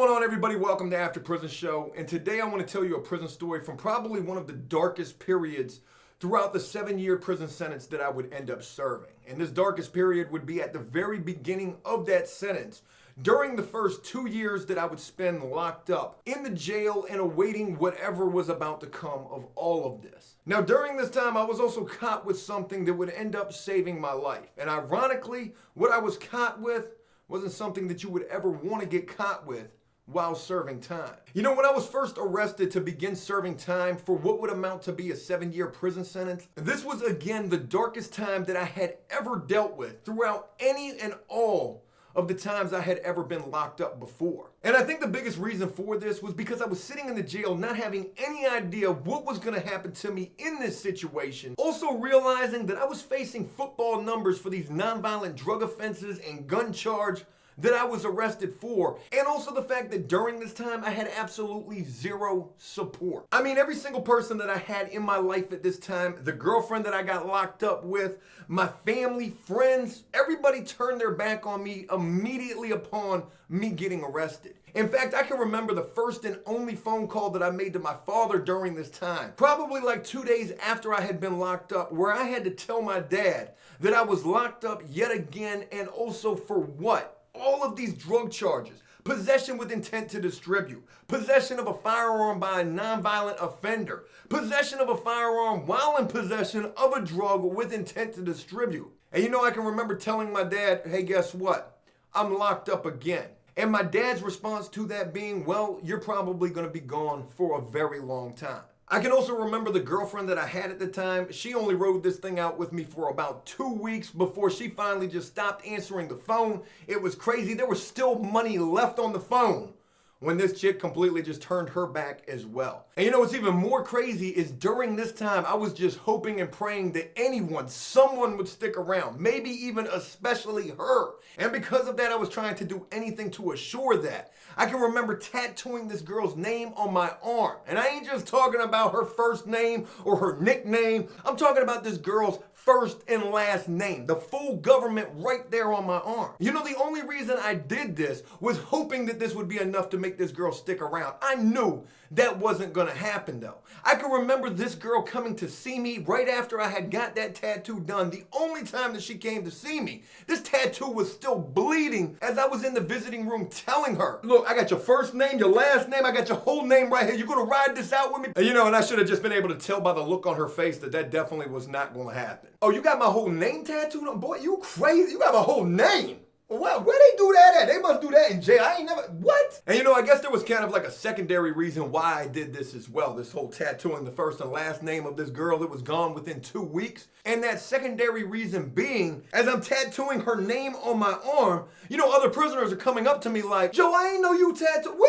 going on, everybody? Welcome to After Prison Show. And today I want to tell you a prison story from probably one of the darkest periods throughout the 7-year prison sentence that I would end up serving. And this darkest period would be at the very beginning of that sentence, during the first 2 years that I would spend locked up in the jail and awaiting whatever was about to come of all of this. Now, during this time, I was also caught with something that would end up saving my life. And ironically, what I was caught with wasn't something that you would ever want to get caught with while serving time. You know, when I was first arrested to begin serving time for what would amount to be a 7-year prison sentence, this was again the darkest time that I had ever dealt with throughout any and all of the times I had ever been locked up before. And I think the biggest reason for this was because I was sitting in the jail not having any idea what was going to happen to me in this situation. Also realizing that I was facing football numbers for these nonviolent drug offenses and gun charge that I was arrested for, and also the fact that during this time I had absolutely zero support. I mean, every single person that I had in my life at this time, the girlfriend that I got locked up with, my family, friends, everybody turned their back on me immediately upon me getting arrested. In fact, I can remember the first and only phone call that I made to my father during this time, probably like 2 days after I had been locked up, where I had to tell my dad that I was locked up yet again, and also for what? All of these drug charges: possession with intent to distribute, possession of a firearm by a nonviolent offender, possession of a firearm while in possession of a drug with intent to distribute. And you know, I can remember telling my dad, hey, guess what? I'm locked up again. And my dad's response to that being, well, you're probably going to be gone for a very long time. I can also remember the girlfriend that I had at the time. She only rode this thing out with me for about 2 weeks before she finally just stopped answering the phone. It was crazy. There was still money left on the phone when this chick completely just turned her back as well. And you know what's even more crazy is during this time, I was just hoping and praying that someone would stick around, maybe even especially her. And because of that, I was trying to do anything to assure that. I can remember tattooing this girl's name on my arm. And I ain't just talking about her first name or her nickname. I'm talking about this girl's first and last name, the full government right there on my arm. You know, the only reason I did this was hoping that this would be enough to make this girl stick around. I knew that wasn't gonna happen though. I can remember this girl coming to see me right after I had got that tattoo done. The only time that she came to see me, this tattoo was still bleeding as I was in the visiting room telling her, look, I got your first name, your last name, I got your whole name right here. You gonna ride this out with me? And you know, and I should have just been able to tell by the look on her face that that definitely was not gonna happen. Oh, you got my whole name tattooed on? Boy, you crazy. You got my whole name. Well, where they do that at? They must do that in jail. I ain't never, what? And you know, I guess there was kind of like a secondary reason why I did this as well. This whole tattooing the first and last name of this girl that was gone within 2 weeks. And that secondary reason being, as I'm tattooing her name on my arm, you know, other prisoners are coming up to me like, Joe, I ain't know you tattooed.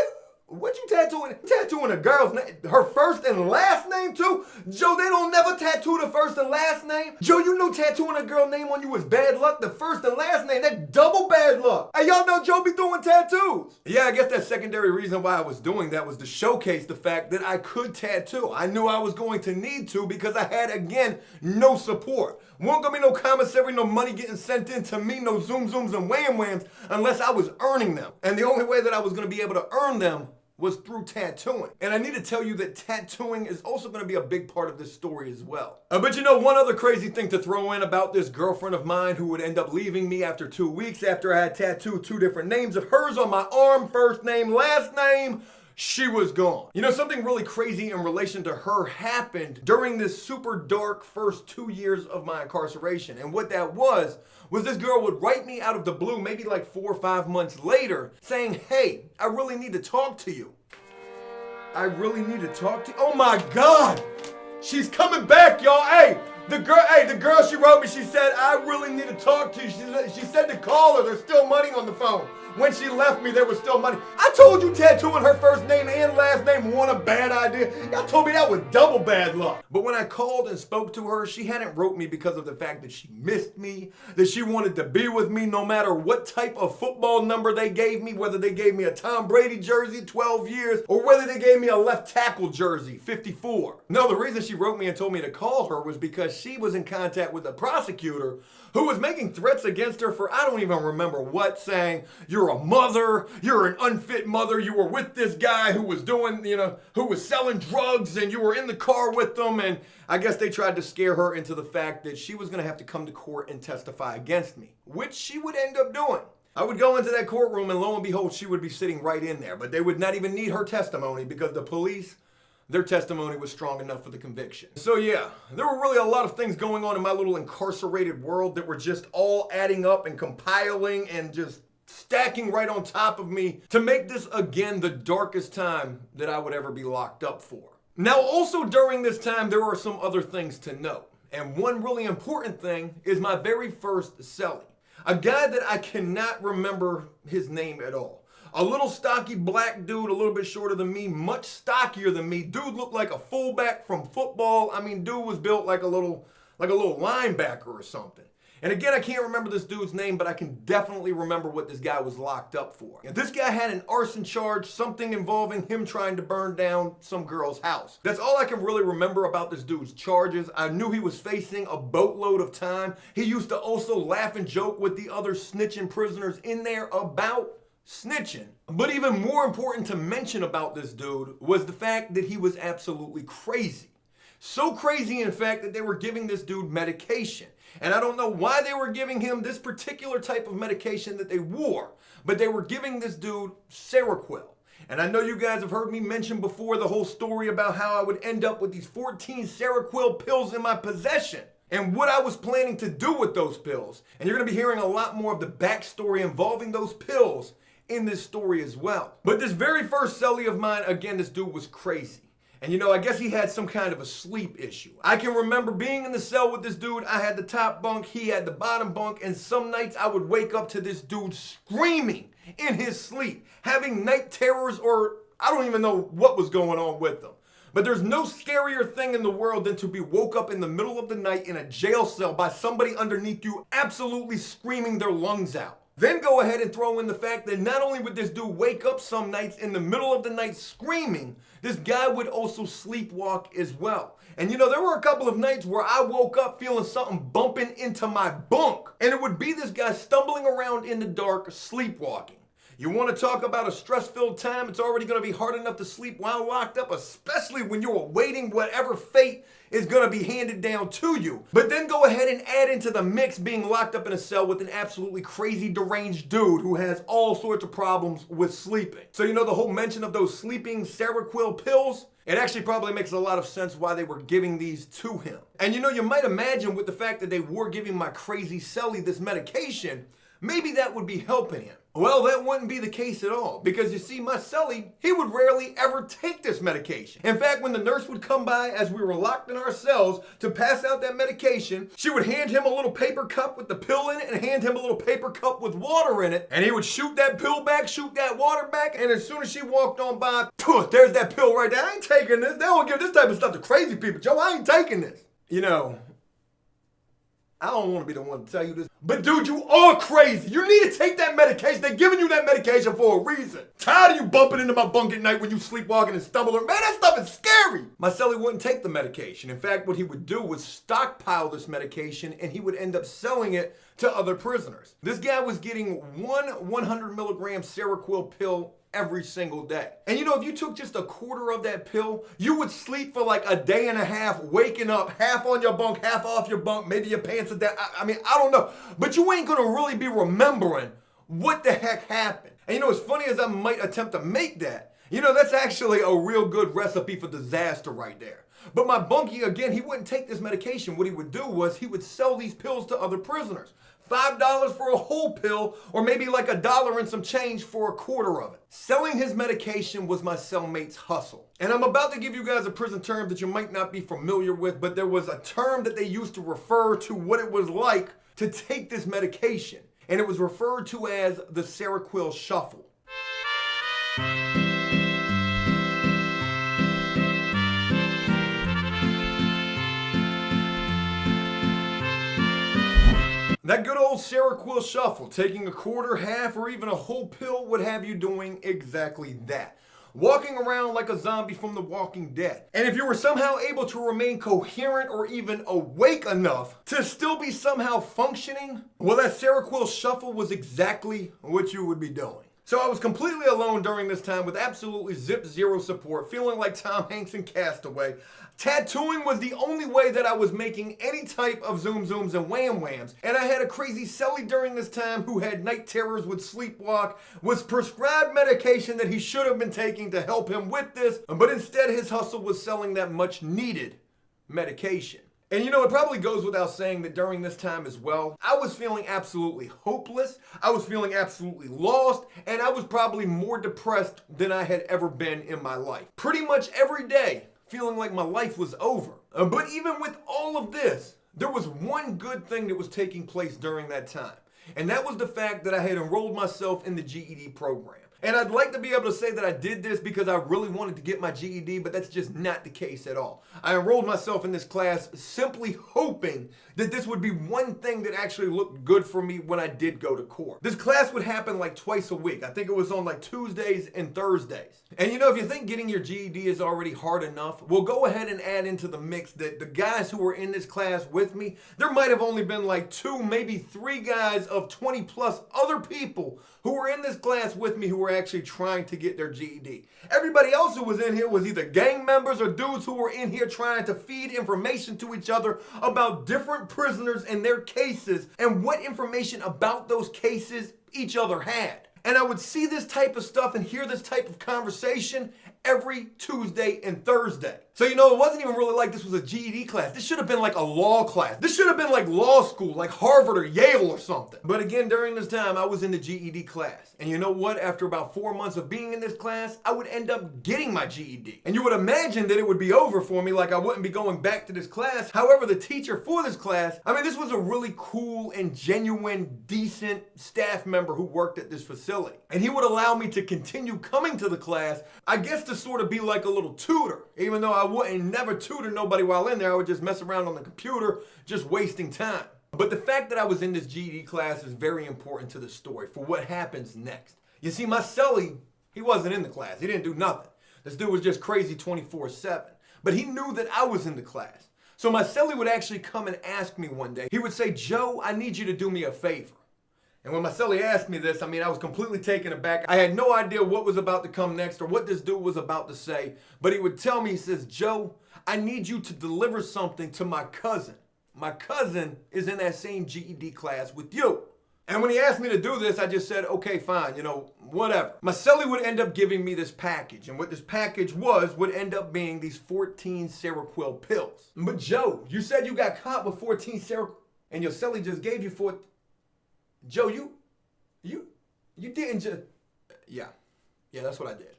What you tattooing? Tattooing a girl's name, her first and last name too? Joe, they don't never tattoo the first and last name. Joe, you know tattooing a girl name on you is bad luck. The first and last name, that's double bad luck. Hey, y'all know Joe be doing tattoos. Yeah, I guess that secondary reason why I was doing that was to showcase the fact that I could tattoo. I knew I was going to need to because I had, again, no support. Won't gonna be no commissary, no money getting sent in to me, no zoom zooms and wham whams unless I was earning them. And the only way that I was gonna be able to earn them was through tattooing. And I need to tell you that tattooing is also going to be a big part of this story as well. But you know, one other crazy thing to throw in about this girlfriend of mine who would end up leaving me after 2 weeks after I had tattooed 2 different names of hers on my arm, first name, last name, she was gone. You know, something really crazy in relation to her happened during this super dark first 2 years of my incarceration. And what that was this girl would write me out of the blue, maybe like 4 or 5 months later, saying, hey, I really need to talk to you. I really need to talk to you. Oh my God, she's coming back, y'all. Hey, the girl, she wrote me, she said, I really need to talk to you. She said to call her, there's still money on the phone. When she left me, there was still money. I told you tattooing her first name and last name wasn't a bad idea. Y'all told me that was double bad luck. But when I called and spoke to her, she hadn't wrote me because of the fact that she missed me, that she wanted to be with me no matter what type of football number they gave me, whether they gave me a Tom Brady jersey, 12 years, or whether they gave me a left tackle jersey, 54. No, the reason she wrote me and told me to call her was because she was in contact with a prosecutor who was making threats against her for I don't even remember what, saying, you're you're a mother, you're an unfit mother, you were with this guy who was doing, who was selling drugs, and you were in the car with them. And I guess they tried to scare her into the fact that she was going to have to come to court and testify against me, which she would end up doing. I would go into that courtroom and lo and behold, she would be sitting right in there, but they would not even need her testimony because the police, their testimony was strong enough for the conviction. So yeah, there were really a lot of things going on in my little incarcerated world that were just all adding up and compiling and just stacking right on top of me to make this again the darkest time that I would ever be locked up for. Now also during this time, there are some other things to note. And one really important thing is my very first cellie. A guy that I cannot remember his name at all. A little stocky black dude, a little bit shorter than me, much stockier than me. Dude looked like a fullback from football. I mean, dude was built like a little linebacker or something. And again, I can't remember this dude's name, but I can definitely remember what this guy was locked up for. And this guy had an arson charge, something involving him trying to burn down some girl's house. That's all I can really remember about this dude's charges. I knew he was facing a boatload of time. He used to also laugh and joke with the other snitching prisoners in there about snitching. But even more important to mention about this dude was the fact that he was absolutely crazy. So crazy, in fact, that they were giving this dude medication. And I don't know why they were giving him this particular type of medication that they wore, but they were giving this dude Seroquel. And I know you guys have heard me mention before the whole story about how I would end up with these 14 Seroquel pills in my possession and what I was planning to do with those pills. And you're going to be hearing a lot more of the backstory involving those pills in this story as well. But this very first cellie of mine, again, this dude was crazy. And I guess he had some kind of a sleep issue. I can remember being in the cell with this dude. I had the top bunk, he had the bottom bunk, and some nights I would wake up to this dude screaming in his sleep, having night terrors, or I don't even know what was going on with him. But there's no scarier thing in the world than to be woke up in the middle of the night in a jail cell by somebody underneath you absolutely screaming their lungs out. Then go ahead and throw in the fact that not only would this dude wake up some nights in the middle of the night screaming, this guy would also sleepwalk as well. And there were a couple of nights where I woke up feeling something bumping into my bunk. And it would be this guy stumbling around in the dark, sleepwalking. You want to talk about a stress-filled time? It's already going to be hard enough to sleep while locked up, especially when you're awaiting whatever fate is going to be handed down to you. But then go ahead and add into the mix being locked up in a cell with an absolutely crazy, deranged dude who has all sorts of problems with sleeping. So the whole mention of those sleeping Seroquel pills, it actually probably makes a lot of sense why they were giving these to him. And you might imagine with the fact that they were giving my crazy cellie this medication, maybe that would be helping him. Well, that wouldn't be the case at all, because you see, my cellie, he would rarely ever take this medication. In fact, when the nurse would come by as we were locked in our cells to pass out that medication, she would hand him a little paper cup with the pill in it and hand him a little paper cup with water in it, and he would shoot that pill back, shoot that water back, and as soon as she walked on by, there's that pill right there. I ain't taking this. They don't give this type of stuff to crazy people, Joe. I ain't taking this. I don't want to be the one to tell you this, but dude, you are crazy. You need to take that medication. They're giving you that medication for a reason. Tired of you bumping into my bunk at night when you sleepwalking and stumbling. Man, that stuff is scary. My cellie wouldn't take the medication. In fact, what he would do was stockpile this medication and he would end up selling it to other prisoners. This guy was getting one 100 milligram Seroquel pill every single day. And if you took just a quarter of that pill, you would sleep for like a day and a half, waking up half on your bunk, half off your bunk, maybe your pants are down. I don't know. But you ain't gonna really be remembering what the heck happened. And as funny as I might attempt to make that, that's actually a real good recipe for disaster right there. But my bunkie, again, he wouldn't take this medication. What he would do was he would sell these pills to other prisoners. $5 for a whole pill, or maybe like $1 and some change for a quarter of it. Selling his medication was my cellmate's hustle. And I'm about to give you guys a prison term that you might not be familiar with, but there was a term that they used to refer to what it was like to take this medication. And it was referred to as the Seroquel shuffle. That good old Seroquel shuffle, taking a quarter, half, or even a whole pill would have you doing exactly that. walking around like a zombie from The Walking Dead. And if you were somehow able to remain coherent or even awake enough to still be somehow functioning, well, that Seroquel shuffle was exactly what you would be doing. So I was completely alone during this time with absolutely zero support, feeling like Tom Hanks in Castaway. Tattooing was the only way that I was making any type of zooms and whams. And I had a crazy cellie during this time who had night terrors, would sleepwalk, was prescribed medication that he should have been taking to help him with this, but instead his hustle was selling that much needed medication. And you know, it probably goes without saying that during this time as well, I was feeling absolutely hopeless, I was feeling absolutely lost, and I was probably more depressed than I had ever been in my life. Pretty much every day, feeling like my life was over. But even with all of this, there was one good thing that was taking place during that time. And that was the fact that I had enrolled myself in the GED program. And I'd like to be able to say that I did this because I really wanted to get my GED, but that's just not the case at all. I enrolled myself in this class simply hoping that this would be one thing that actually looked good for me when I did go to court. This class would happen like twice a week. I think it was on like Tuesdays and Thursdays. And you know, if you think getting your GED is already hard enough, we'll go ahead and add into the mix that the guys who were in this class with me, there might have only been like 2, maybe 3 guys of 20 plus other people who were in this class with me who were actually trying to get their GED. Everybody else who was in here was either gang members or dudes who were in here trying to feed information to each other about different prisoners and their cases and what information about those cases each other had. And I would see this type of stuff and hear this type of conversation every Tuesday and Thursday. So, you know, it wasn't even really like this was a GED class. This should have been like a law class. This should have been like law school, like Harvard or Yale or something. But again, during this time, I was in the GED class. And you know what? After about 4 months of being in this class, I would end up getting my GED. And you would imagine that it would be over for me, like I wouldn't be going back to this class. However, the teacher for this class, I mean, this was a really cool and genuine, decent staff member who worked at this facility. And he would allow me to continue coming to the class, I guess to sort of be like a little tutor, even though I wouldn't never tutor nobody while in there. I would just mess around on the computer, just wasting time. But the fact that I was in this GED class is very important to the story for what happens next. You see, my cellie, he wasn't in the class. He didn't do nothing. This dude was just crazy 24/7. But he knew that I was in the class. So my cellie would actually come and ask me one day. He would say, "Joe, I need you to do me a favor." And when my cellie asked me this, I mean, I was completely taken aback. I had no idea what was about to come next or what this dude was about to say. But he would tell me, he says, "Joe, I need you to deliver something to my cousin. My cousin is in that same GED class with you." And when he asked me to do this, I just said, okay, fine, you know, whatever. My cellie would end up giving me this package. And what this package would end up being these 14 Seroquel pills. But Joe, you said you got caught with 14 Seroquel, and your cellie just gave you 4. Joe, you didn't just, yeah, that's what I did.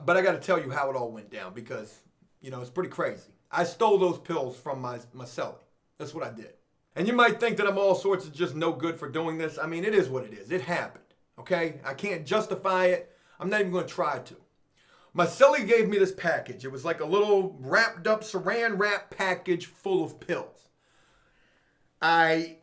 But I got to tell you how it all went down because, you know, it's pretty crazy. I stole those pills from my cellie. That's what I did. And you might think that I'm all sorts of just no good for doing this. I mean, it is what it is. It happened, okay? I can't justify it. I'm not even going to try to. My cellie gave me this package. It was like a little wrapped up saran wrap package full of pills. I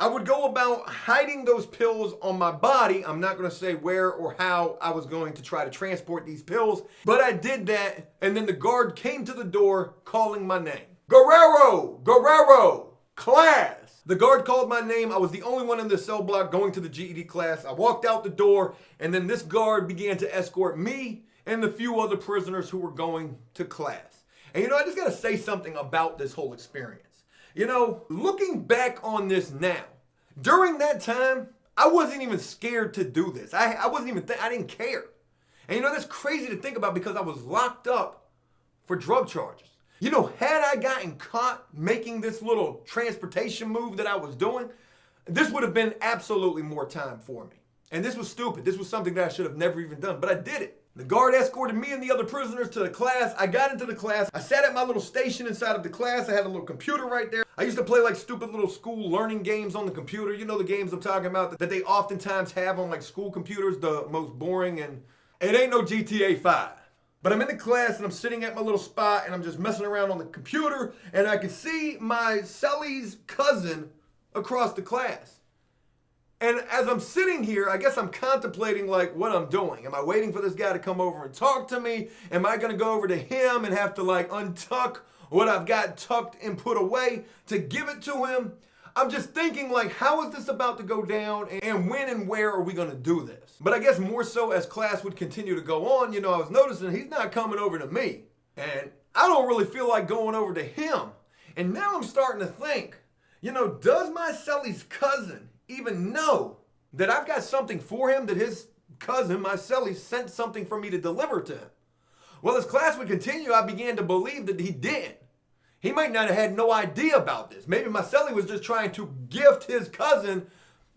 would go about hiding those pills on my body. I'm not going to say where or how I was going to try to transport these pills, but I did that, and then the guard came to the door calling my name. Guerrero, class. The guard called my name. I was the only one in the cell block going to the GED class. I walked out the door, and then this guard began to escort me and the few other prisoners who were going to class. And you know, I just got to say something about this whole experience. You know, looking back on this now, during that time, I wasn't even scared to do this. I wasn't even, I didn't care. And you know, that's crazy to think about because I was locked up for drug charges. You know, had I gotten caught making this little transportation move that I was doing, this would have been absolutely more time for me. And this was stupid. This was something that I should have never even done, but I did it. The guard escorted me and the other prisoners to the class. I got into the class. I sat at my little station inside of the class. I had a little computer right there. I used to play like stupid little school learning games on the computer. You know the games I'm talking about that they oftentimes have on like school computers, the most boring, and it ain't no GTA 5. But I'm in the class and I'm sitting at my little spot and I'm just messing around on the computer and I can see my cellie's cousin across the class. And as I'm sitting here, I guess I'm contemplating like what I'm doing. Am I waiting for this guy to come over and talk to me? Am I going to go over to him and have to like untuck what I've got tucked and put away to give it to him? I'm just thinking like, how is this about to go down and when and where are we going to do this? But I guess more so as class would continue to go on, I was noticing he's not coming over to me. And I don't really feel like going over to him. And now I'm starting to think, does my cellie's cousin even know that I've got something for him, that his cousin, my cellie, sent something for me to deliver to him? Well, as class would continue, I began to believe that he did. He might not have had no idea about this. Maybe my cellie was just trying to gift his cousin,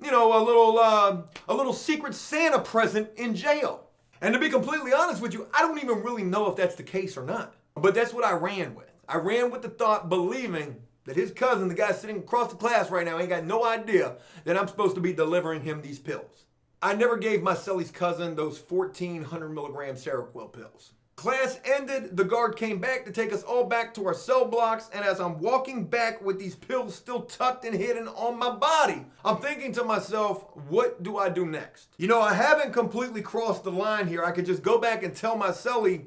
a little secret Santa present in jail. And to be completely honest with you, I don't even really know if that's the case or not. But that's what I ran with. I ran with the thought, believing that his cousin, the guy sitting across the class right now, ain't got no idea that I'm supposed to be delivering him these pills. I never gave my cellie's cousin those 1,400 milligram Seroquel pills. Class ended, the guard came back to take us all back to our cell blocks, and as I'm walking back with these pills still tucked and hidden on my body, I'm thinking to myself, what do I do next? I haven't completely crossed the line here. I could just go back and tell my cellie,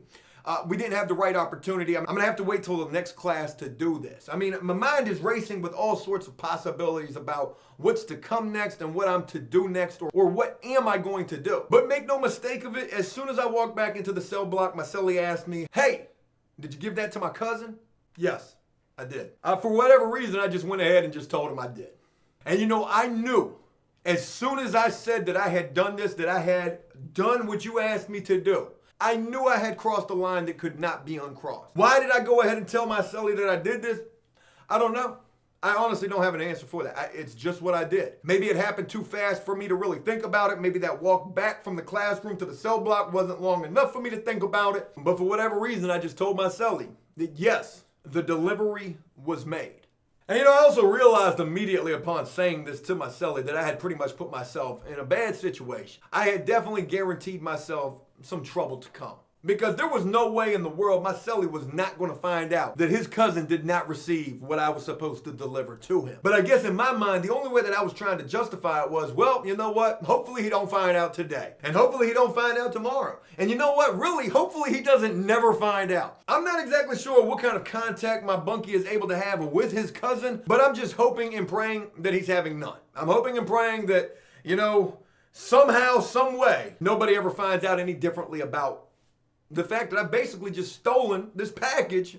we didn't have the right opportunity. I'm going to have to wait till the next class to do this. I mean, my mind is racing with all sorts of possibilities about what's to come next and what I'm to do next, or what am I going to do. But make no mistake of it, as soon as I walked back into the cell block, my cellie asked me, hey, did you give that to my cousin? Yes, I did. For whatever reason, I just went ahead and just told him I did. And I knew as soon as I said that I had done this, that I had done what you asked me to do, I knew I had crossed a line that could not be uncrossed. Why did I go ahead and tell my cellie that I did this? I don't know. I honestly don't have an answer for that. It's just what I did. Maybe it happened too fast for me to really think about it. Maybe that walk back from the classroom to the cell block wasn't long enough for me to think about it. But for whatever reason, I just told my cellie that yes, the delivery was made. And I also realized immediately upon saying this to my cellie that I had pretty much put myself in a bad situation. I had definitely guaranteed myself some trouble to come. Because there was no way in the world my cellie was not going to find out that his cousin did not receive what I was supposed to deliver to him. But I guess in my mind, the only way that I was trying to justify it was, well, you know what? Hopefully he don't find out today. And hopefully he don't find out tomorrow. And you know what? Really, hopefully he doesn't never find out. I'm not exactly sure what kind of contact my bunkie is able to have with his cousin, but I'm just hoping and praying that he's having none. I'm hoping and praying that, somehow, some way, nobody ever finds out any differently about the fact that I've basically just stolen this package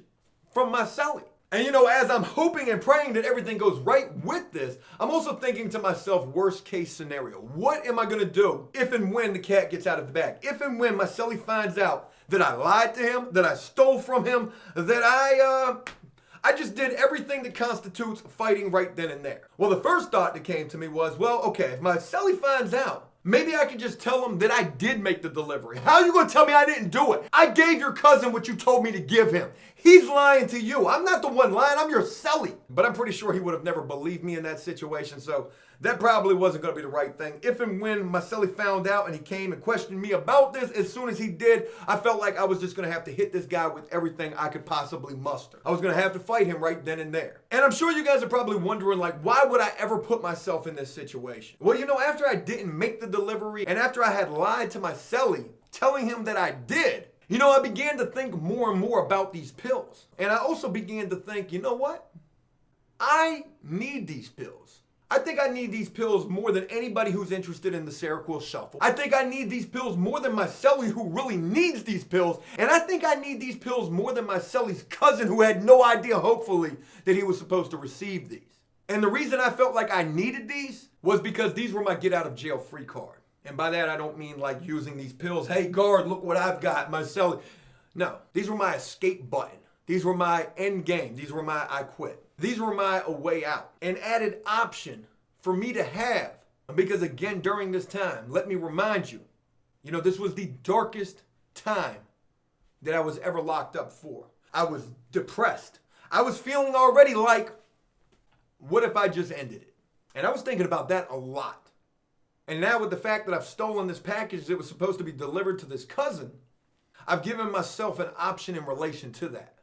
from my cellie. And as I'm hoping and praying that everything goes right with this, I'm also thinking to myself, worst case scenario. What am I going to do if and when the cat gets out of the bag? If and when my cellie finds out that I lied to him, that I stole from him, that I just did everything that constitutes fighting right then and there. Well, the first thought that came to me was, well, okay, if my cellie finds out, maybe I could just tell him that I did make the delivery. How are you going to tell me I didn't do it? I gave your cousin what you told me to give him. He's lying to you. I'm not the one lying. I'm your cellie. But I'm pretty sure he would have never believed me in that situation, so that probably wasn't going to be the right thing. If and when my cellie found out and he came and questioned me about this, as soon as he did, I felt like I was just going to have to hit this guy with everything I could possibly muster. I was going to have to fight him right then and there. And I'm sure you guys are probably wondering, like, why would I ever put myself in this situation? Well, after I didn't make the delivery and after I had lied to my cellie, telling him that I did, I began to think more and more about these pills. And I also began to think, you know what? I need these pills. I think I need these pills more than anybody who's interested in the Seroquel shuffle. I think I need these pills more than my cellie who really needs these pills. And I think I need these pills more than my cellie's cousin who had no idea, hopefully, that he was supposed to receive these. And the reason I felt like I needed these was because these were my get out of jail free card. And by that, I don't mean like using these pills. Hey, guard, look what I've got, my cellie. No, these were my escape button. These were my end game. These were my I quit. These were my a way out. An added option for me to have. Because again, during this time, let me remind you, this was the darkest time that I was ever locked up for. I was depressed. I was feeling already like, what if I just ended it? And I was thinking about that a lot. And now with the fact that I've stolen this package that was supposed to be delivered to this cousin, I've given myself an option in relation to that.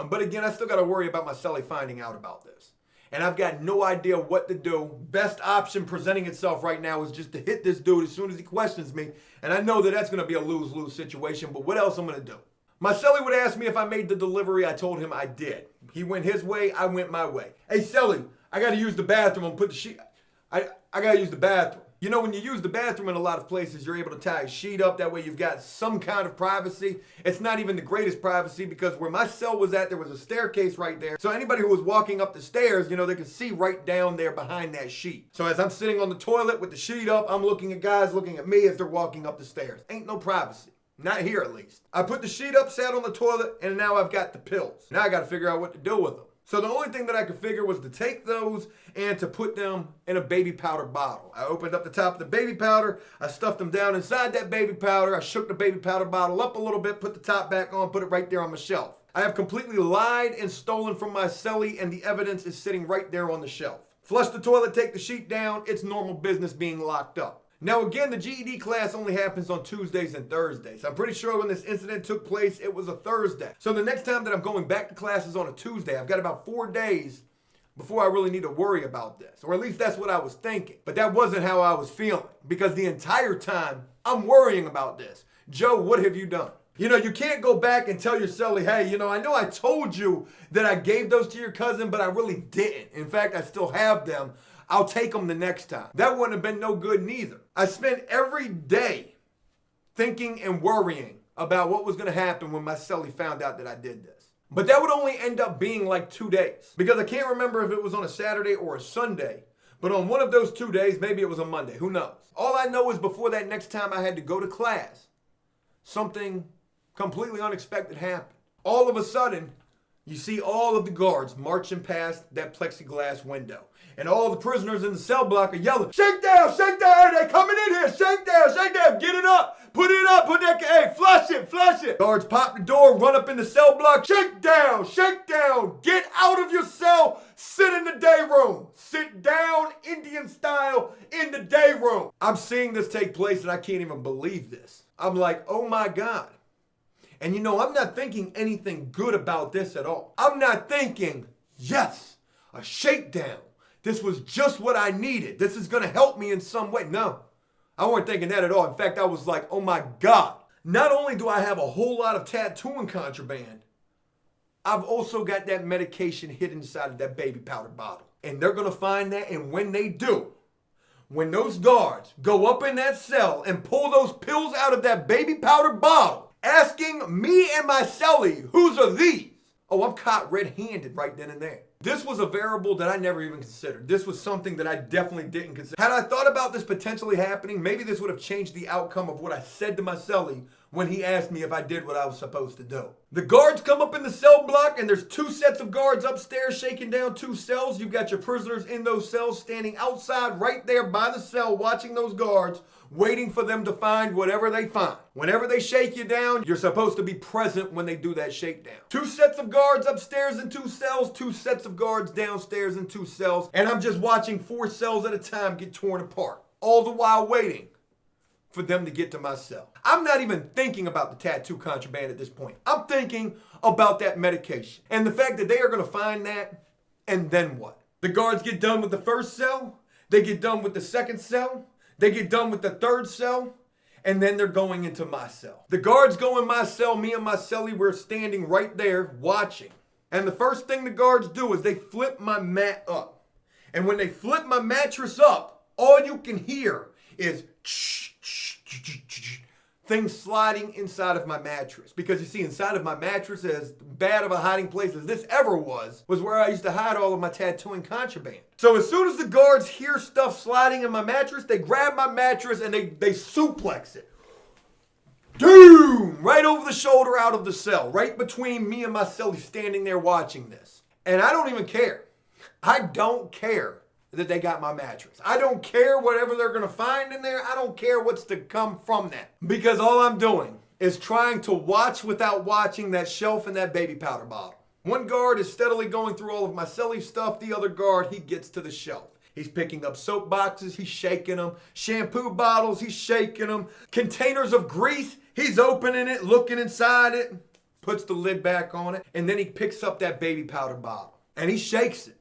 But again, I still got to worry about my cellie finding out about this. and I've got no idea what to do. Best option presenting itself right now is just to hit this dude as soon as he questions me, and I know that that's going to be a lose-lose situation, but what else I'm going to do? My cellie would ask me if I made the delivery. I told him I did. He went his way, I went my way. Hey, cellie, I got to use the bathroom and put the sheet... I got to use the bathroom. You know, when you use the bathroom in a lot of places, you're able to tie a sheet up. That way you've got some kind of privacy. It's not even the greatest privacy because where my cell was at, there was a staircase right there. So anybody who was walking up the stairs, you know, they could see right down there behind that sheet. So as I'm sitting on the toilet with the sheet up, I'm looking at guys looking at me as they're walking up the stairs. Ain't no privacy. Not here, at least. I put the sheet up, sat on the toilet, and now I've got the pills. Now I got to figure out what to do with them. So the only thing that I could figure was to take those and to put them in a baby powder bottle. I opened up the top of the baby powder. I stuffed them down inside that baby powder. I shook the baby powder bottle up a little bit, put the top back on, put it right there on my shelf. I have completely lied and stolen from my cellie, and the evidence is sitting right there on the shelf. Flush the toilet, take the sheet down. It's normal business being locked up. Now again, the GED class only happens on Tuesdays and Thursdays. I'm pretty sure when this incident took place, it was a Thursday. So the next time that I'm going back to classes on a Tuesday, I've got about 4 days before I really need to worry about this. Or at least that's what I was thinking. But that wasn't how I was feeling because the entire time I'm worrying about this. Joe, what have you done? You know, you can't go back and tell your cellie, hey, you know I told you that I gave those to your cousin, but I really didn't. In fact, I still have them. I'll take them the next time. That wouldn't have been no good neither. I spent every day thinking and worrying about what was going to happen when my cellie found out that I did this. But that would only end up being like 2 days because I can't remember if it was on a Saturday or a Sunday. But on one of those 2 days, maybe it was a Monday. Who knows? All I know is before that next time I had to go to class, something completely unexpected happened. All of a sudden, you see all of the guards marching past that plexiglass window. And all the prisoners in the cell block are yelling, shakedown, shakedown, they coming in here, shakedown, shakedown, get it up, put that, hey, flush it, flush it. Guards pop the door, run up in the cell block, shakedown, get out of your cell, sit in the day room. Sit down, Indian style, in the day room. I'm seeing this take place and I can't even believe this. I'm like, oh my God. And you know, I'm not thinking anything good about this at all. I'm not thinking, yes, a shakedown. This was just what I needed. This is going to help me in some way. No, I wasn't thinking that at all. In fact, I was like, oh my God. Not only do I have a whole lot of tattooing contraband, I've also got that medication hidden inside of that baby powder bottle. And they're going to find that. And when they do, when those guards go up in that cell and pull those pills out of that baby powder bottle, asking me and my cellie, whose are these? Oh, I'm caught red-handed right then and there. This was a variable that I never even considered. This was something that I definitely didn't consider. Had I thought about this potentially happening, maybe this would have changed the outcome of what I said to my cellie when he asked me if I did what I was supposed to do. The guards come up in the cell block and there's 2 sets of guards upstairs shaking down 2 cells. You've got your prisoners in those cells standing outside right there by the cell watching those guards, waiting for them to find whatever they find. Whenever they shake you down, you're supposed to be present when they do that shakedown. 2 sets of guards upstairs in 2 cells, 2 sets of guards downstairs in 2 cells, and I'm just watching 4 cells at a time get torn apart, all the while waiting for them to get to my cell. I'm not even thinking about the tattoo contraband at this point. I'm thinking about that medication and the fact that they are going to find that, and then what? The guards get done with the first cell, they get done with the second cell, they get done with the third cell, and then they're going into my cell. The guards go in my cell, me and my cellie, we're standing right there watching. And the first thing the guards do is they flip my mat up. And when they flip my mattress up, all you can hear is things sliding inside of my mattress. Because you see, inside of my mattress, as bad of a hiding place as this ever was where I used to hide all of my tattooing contraband. So as soon as the guards hear stuff sliding in my mattress, they grab my mattress and they suplex it. Doom! Right over the shoulder out of the cell, right between me and my cellie standing there watching this. And I don't even care. I don't care that they got my mattress. I don't care whatever they're going to find in there. I don't care what's to come from that. Because all I'm doing is trying to watch without watching that shelf and that baby powder bottle. One guard is steadily going through all of my cellie stuff. The other guard, he gets to the shelf. He's picking up soap boxes, he's shaking them. Shampoo bottles, he's shaking them. Containers of grease, he's opening it, looking inside it, puts the lid back on it, and then he picks up that baby powder bottle and he shakes it.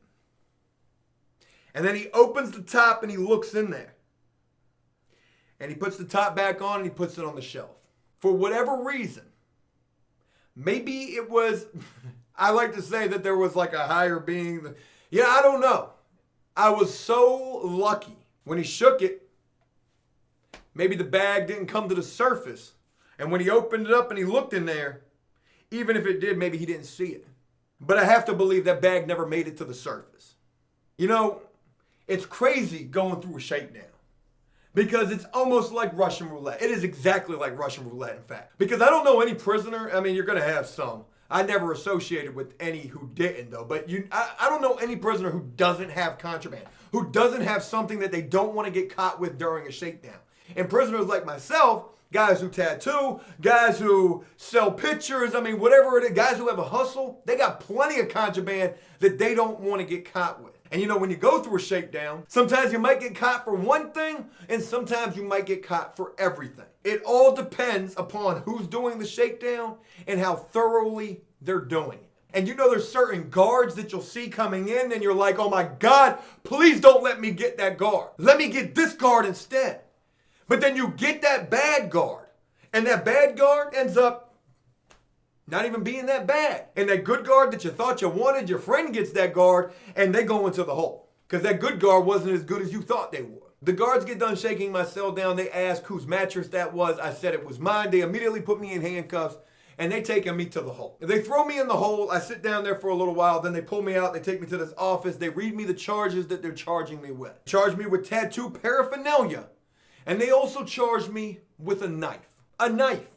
And then he opens the top and he looks in there. And he puts the top back on and he puts it on the shelf. For whatever reason, maybe it was, I like to say that there was like a higher being. Yeah, I don't know. I was so lucky when he shook it. Maybe the bag didn't come to the surface. And when he opened it up and he looked in there, even if it did, maybe he didn't see it. But I have to believe that bag never made it to the surface. You know, it's crazy going through a shakedown because it's almost like Russian roulette. It is exactly like Russian roulette, in fact. Because I don't know any prisoner. I mean, you're going to have some. I never associated with any who didn't, though. But I don't know any prisoner who doesn't have contraband, who doesn't have something that they don't want to get caught with during a shakedown. And prisoners like myself, guys who tattoo, guys who sell pictures, I mean, whatever it is, guys who have a hustle, they got plenty of contraband that they don't want to get caught with. And you know, when you go through a shakedown, sometimes you might get caught for one thing, and sometimes you might get caught for everything. It all depends upon who's doing the shakedown and how thoroughly they're doing it. And you know, there's certain guards that you'll see coming in, and you're like, oh my God, please don't let me get that guard. Let me get this guard instead. But then you get that bad guard, and that bad guard ends up not even being that bad. And that good guard that you thought you wanted, your friend gets that guard, and they go into the hole. Because that good guard wasn't as good as you thought they were. The guards get done shaking my cell down. They ask whose mattress that was. I said it was mine. They immediately put me in handcuffs, and they taking me to the hole. They throw me in the hole. I sit down there for a little while. Then they pull me out. They take me to this office. They read me the charges that they're charging me with. Charge me with tattoo paraphernalia. And they also charged me with a knife. A knife.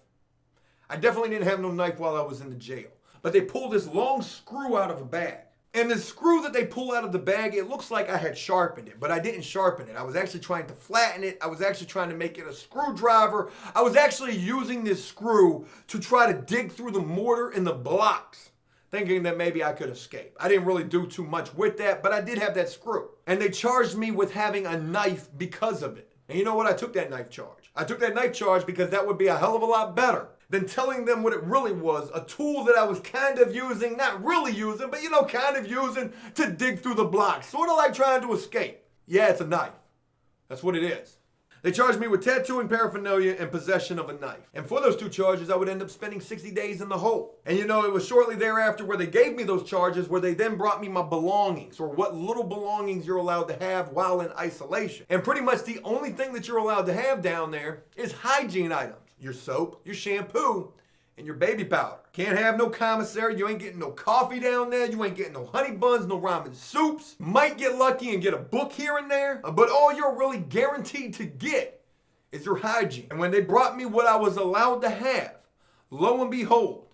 I definitely didn't have no knife while I was in the jail. But they pulled this long screw out of a bag. And the screw that they pull out of the bag, it looks like I had sharpened it, but I didn't sharpen it. I was actually trying to flatten it. I was actually trying to make it a screwdriver. I was actually using this screw to try to dig through the mortar and the blocks, thinking that maybe I could escape. I didn't really do too much with that, but I did have that screw. And they charged me with having a knife because of it. And you know what? I took that knife charge. I took that knife charge because that would be a hell of a lot better than telling them what it really was, a tool that I was kind of using, not really using, but you know, kind of using to dig through the blocks. Sort of like trying to escape. Yeah, it's a knife. That's what it is. They charged me with tattooing paraphernalia and possession of a knife. And for those two charges, I would end up spending 60 days in the hole. And you know, it was shortly thereafter where they gave me those charges where they then brought me my belongings, or what little belongings you're allowed to have while in isolation. And pretty much the only thing that you're allowed to have down there is hygiene items. Your soap, your shampoo, and your baby powder. Can't have no commissary. You ain't getting no coffee down there. You ain't getting no honey buns, no ramen soups. Might get lucky and get a book here and there. But all you're really guaranteed to get is your hygiene. And when they brought me what I was allowed to have, lo and behold,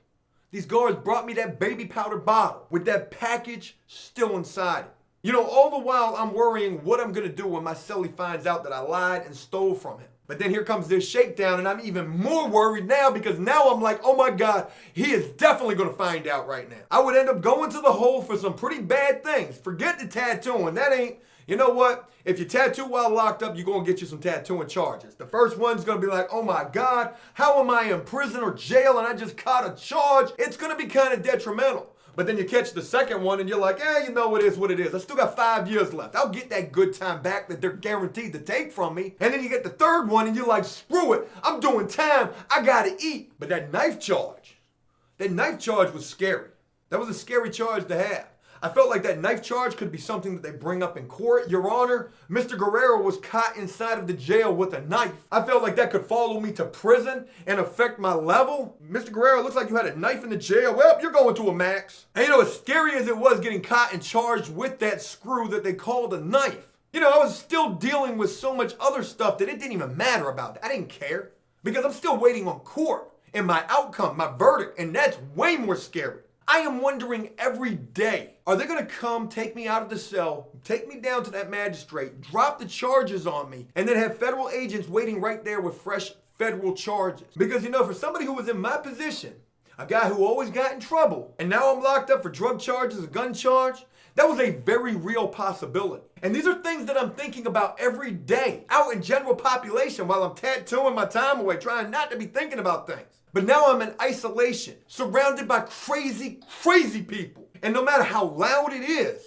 these guards brought me that baby powder bottle with that package still inside it. You know, all the while I'm worrying what I'm gonna do when my cellie finds out that I lied and stole from him. But then here comes this shakedown, and I'm even more worried now because now I'm like, oh my God, he is definitely going to find out right now. I would end up going to the hole for some pretty bad things. Forget the tattooing. That ain't, you know what? If you tattoo while locked up, you're going to get you some tattooing charges. The first one's going to be like, oh my God, how am I in prison or jail and I just caught a charge? It's going to be kind of detrimental. But then you catch the second one and you're like, you know it is what it is. I still got 5 years left. I'll get that good time back that they're guaranteed to take from me. And then you get the third one and you're like, screw it. I'm doing time. I gotta eat. But that knife charge was scary. That was a scary charge to have. I felt like that knife charge could be something that they bring up in court. Your Honor, Mr. Guerrero was caught inside of the jail with a knife. I felt like that could follow me to prison and affect my level. Mr. Guerrero, looks like you had a knife in the jail. Well, you're going to a max. And you know, as scary as it was getting caught and charged with that screw that they called a knife, you know, I was still dealing with so much other stuff that it didn't even matter about. I didn't care because I'm still waiting on court and my outcome, my verdict, and that's way more scary. I am wondering every day, are they going to come, take me out of the cell, take me down to that magistrate, drop the charges on me, and then have federal agents waiting right there with fresh federal charges? Because, you know, for somebody who was in my position, a guy who always got in trouble, and now I'm locked up for drug charges, a gun charge, that was a very real possibility. And these are things that I'm thinking about every day, out in general population, while I'm tattooing my time away, trying not to be thinking about things. But now I'm in isolation, surrounded by crazy, crazy people. And no matter how loud it is,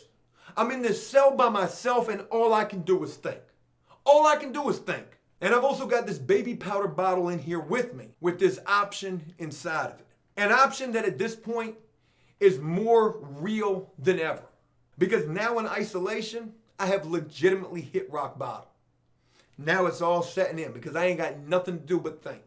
I'm in this cell by myself and all I can do is think. All I can do is think. And I've also got this baby powder bottle in here with me with this option inside of it. An option that at this point is more real than ever. Because now in isolation, I have legitimately hit rock bottom. Now it's all setting in because I ain't got nothing to do but think.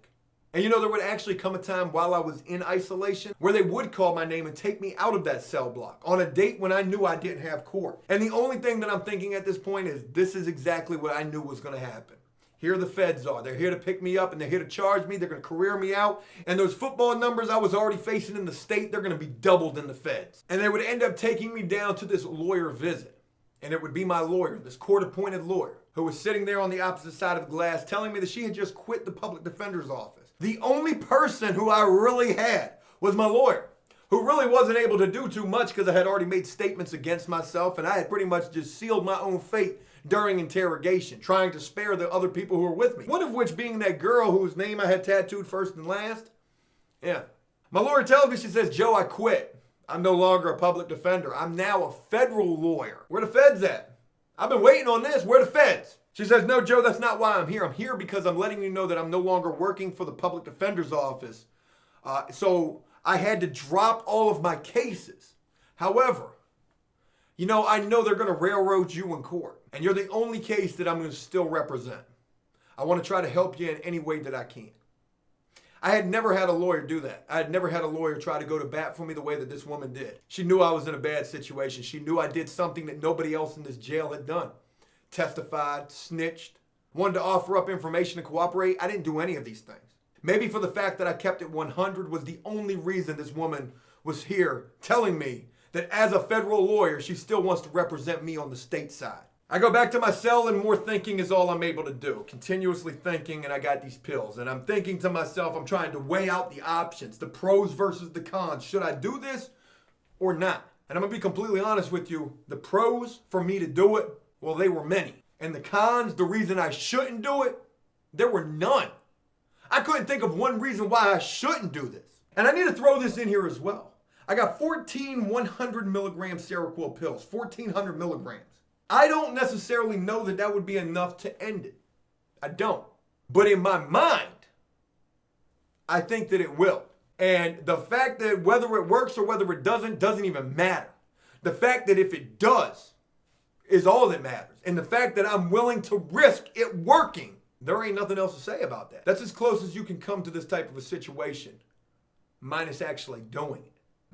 And you know, there would actually come a time while I was in isolation where they would call my name and take me out of that cell block on a date when I knew I didn't have court. And the only thing that I'm thinking at this point is this is exactly what I knew was going to happen. Here the feds are. They're here to pick me up and they're here to charge me. They're going to career me out. And those football numbers I was already facing in the state, they're going to be doubled in the feds. And they would end up taking me down to this lawyer visit. And it would be my lawyer, this court-appointed lawyer, who was sitting there on the opposite side of the glass telling me that she had just quit the public defender's office. The only person who I really had was my lawyer, who really wasn't able to do too much because I had already made statements against myself and I had pretty much just sealed my own fate during interrogation, trying to spare the other people who were with me. One of which being that girl whose name I had tattooed first and last. Yeah. My lawyer tells me, she says, Joe, I quit. I'm no longer a public defender. I'm now a federal lawyer. Where the feds at? I've been waiting on this. Where the feds? She says, no, Joe, that's not why I'm here. I'm here because I'm letting you know that I'm no longer working for the public defender's office. So I had to drop all of my cases. However, you know, I know they're going to railroad you in court. And you're the only case that I'm going to still represent. I want to try to help you in any way that I can. I had never had a lawyer do that. I had never had a lawyer try to go to bat for me the way that this woman did. She knew I was in a bad situation. She knew I did something that nobody else in this jail had done. Testified, snitched, wanted to offer up information to cooperate. I didn't do any of these things. Maybe for the fact that I kept it 100 was the only reason this woman was here telling me that as a federal lawyer, she still wants to represent me on the state side. I go back to my cell and more thinking is all I'm able to do. Continuously thinking, and I got these pills. And I'm thinking to myself, I'm trying to weigh out the options, the pros versus the cons. Should I do this or not? And I'm going to be completely honest with you. The pros for me to do it, well, they were many. And the cons, the reason I shouldn't do it, there were none. I couldn't think of one reason why I shouldn't do this. And I need to throw this in here as well. I got 14 100 milligram Seroquel pills, 1,400 milligrams. I don't necessarily know that that would be enough to end it. I don't. But in my mind, I think that it will. And the fact that whether it works or whether it doesn't even matter. The fact that if it does is all that matters. And the fact that I'm willing to risk it working, there ain't nothing else to say about that. That's as close as you can come to this type of a situation, minus actually doing it.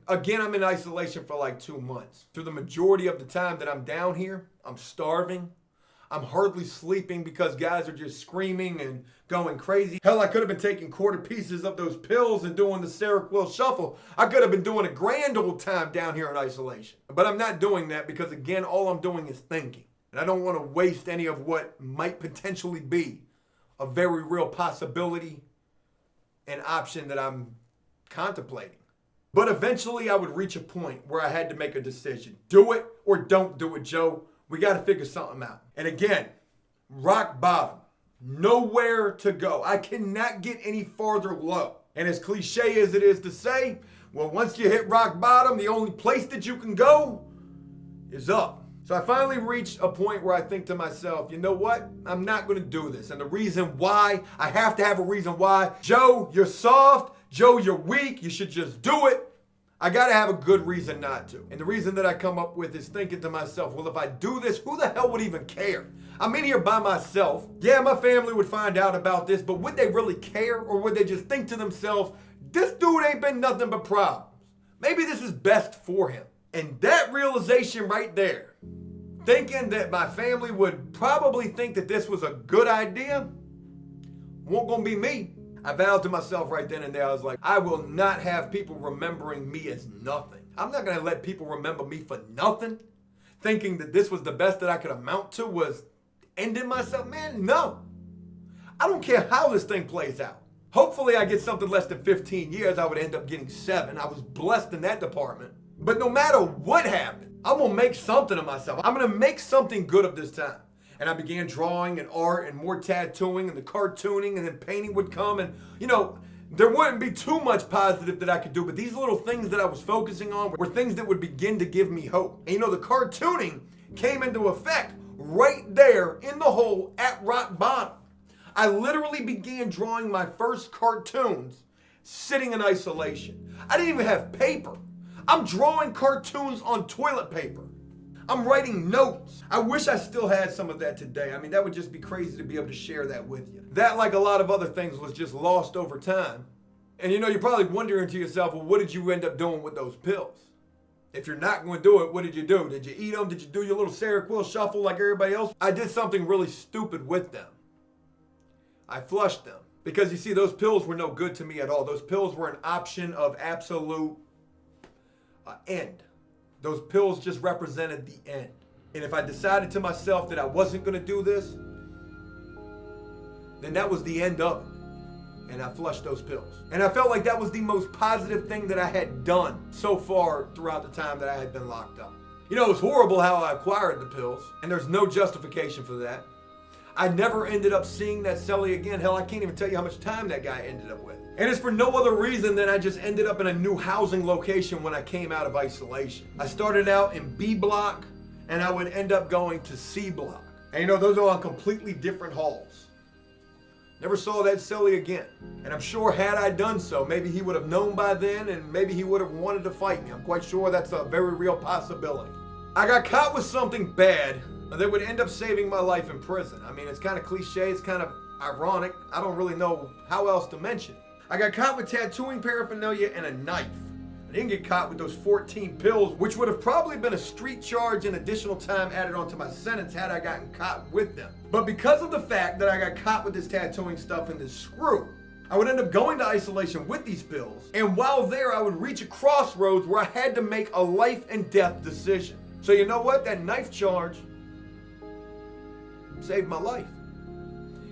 Again, I'm in isolation for like 2 months. Through the majority of the time that I'm down here, I'm starving. I'm hardly sleeping because guys are just screaming and going crazy. Hell, I could have been taking quarter pieces of those pills and doing the Seroquel shuffle. I could have been doing a grand old time down here in isolation. But I'm not doing that because, again, all I'm doing is thinking. And I don't want to waste any of what might potentially be a very real possibility and option that I'm contemplating. But eventually I would reach a point where I had to make a decision. Do it or don't do it, Joe. We got to figure something out. And again, rock bottom. Nowhere to go. I cannot get any farther low. And as cliche as it is to say, well, once you hit rock bottom, the only place that you can go is up. So I finally reached a point where I think to myself, you know what? I'm not going to do this. And the reason why, I have to have a reason why. Joe, you're soft. Joe, you're weak. You should just do it. I got to have a good reason not to. And the reason that I come up with is thinking to myself, well, if I do this, who the hell would even care? I'm in here by myself. Yeah, my family would find out about this, but would they really care? Or would they just think to themselves, this dude ain't been nothing but problems. Maybe this is best for him. And that realization right there, thinking that my family would probably think that this was a good idea, won't gonna be me. I vowed to myself right then and there, I was like, I will not have people remembering me as nothing. I'm not gonna let people remember me for nothing. Thinking that this was the best that I could amount to was ending myself. Man, no. I don't care how this thing plays out. Hopefully I get something less than 15 years. I would end up getting 7. I was blessed in that department. But no matter what happened, I'm gonna make something of myself. I'm gonna make something good of this time. And I began drawing and art and more tattooing and the cartooning, and then painting would come. And, you know, there wouldn't be too much positive that I could do, but these little things that I was focusing on were things that would begin to give me hope. And, you know, the cartooning came into effect right there in the hole at rock bottom. I literally began drawing my first cartoons sitting in isolation. I didn't even have paper. I'm drawing cartoons on toilet paper. I'm writing notes. I wish I still had some of that today. I mean, that would just be crazy to be able to share that with you. That, like a lot of other things, was just lost over time. And you know, you're probably wondering to yourself, well, what did you end up doing with those pills? If you're not going to do it, what did you do? Did you eat them? Did you do your little Seroquel shuffle like everybody else? I did something really stupid with them. I flushed them. Because you see, those pills were no good to me at all. Those pills were an option of absolute end. Those pills just represented the end. And if I decided to myself that I wasn't going to do this, then that was the end of it. And I flushed those pills. And I felt like that was the most positive thing that I had done so far throughout the time that I had been locked up. You know, it was horrible how I acquired the pills, and there's no justification for that. I never ended up seeing that cellie again. Hell, I can't even tell you how much time that guy ended up with. And it's for no other reason than I just ended up in a new housing location when I came out of isolation. I started out in B block, and I would end up going to C block. And you know, those are on completely different halls. Never saw that cellie again. And I'm sure had I done so, maybe he would have known by then, and maybe he would have wanted to fight me. I'm quite sure that's a very real possibility. I got caught with something bad that would end up saving my life in prison. I mean, it's kind of cliche, it's kind of ironic. I don't really know how else to mention it. I got caught with tattooing paraphernalia and a knife. I didn't get caught with those 14 pills, which would have probably been a street charge and additional time added onto my sentence had I gotten caught with them. But because of the fact that I got caught with this tattooing stuff and this screw, I would end up going to isolation with these pills. And while there, I would reach a crossroads where I had to make a life and death decision. So you know what? That knife charge saved my life.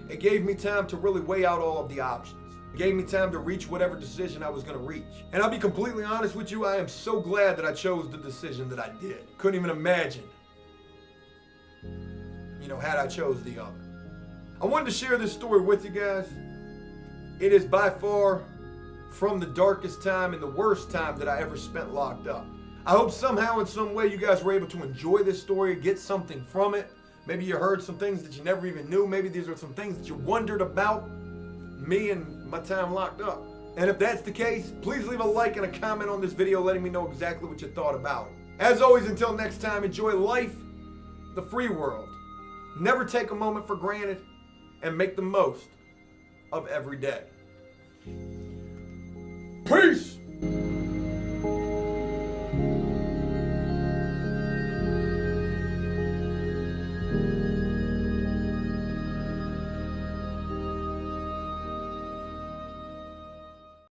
It gave me time to really weigh out all of the options. It gave me time to reach whatever decision I was going to reach. And I'll be completely honest with you, I am so glad that I chose the decision that I did. Couldn't even imagine, you know, had I chose the other. I wanted to share this story with you guys. It is by far from the darkest time and the worst time that I ever spent locked up. I hope somehow in some way you guys were able to enjoy this story, get something from it. Maybe you heard some things that you never even knew. Maybe these are some things that you wondered about me and my time locked up. And if that's the case, please leave a like and a comment on this video letting me know exactly what you thought about it. As always, until next time, enjoy life, the free world. Never take a moment for granted and make the most of every day.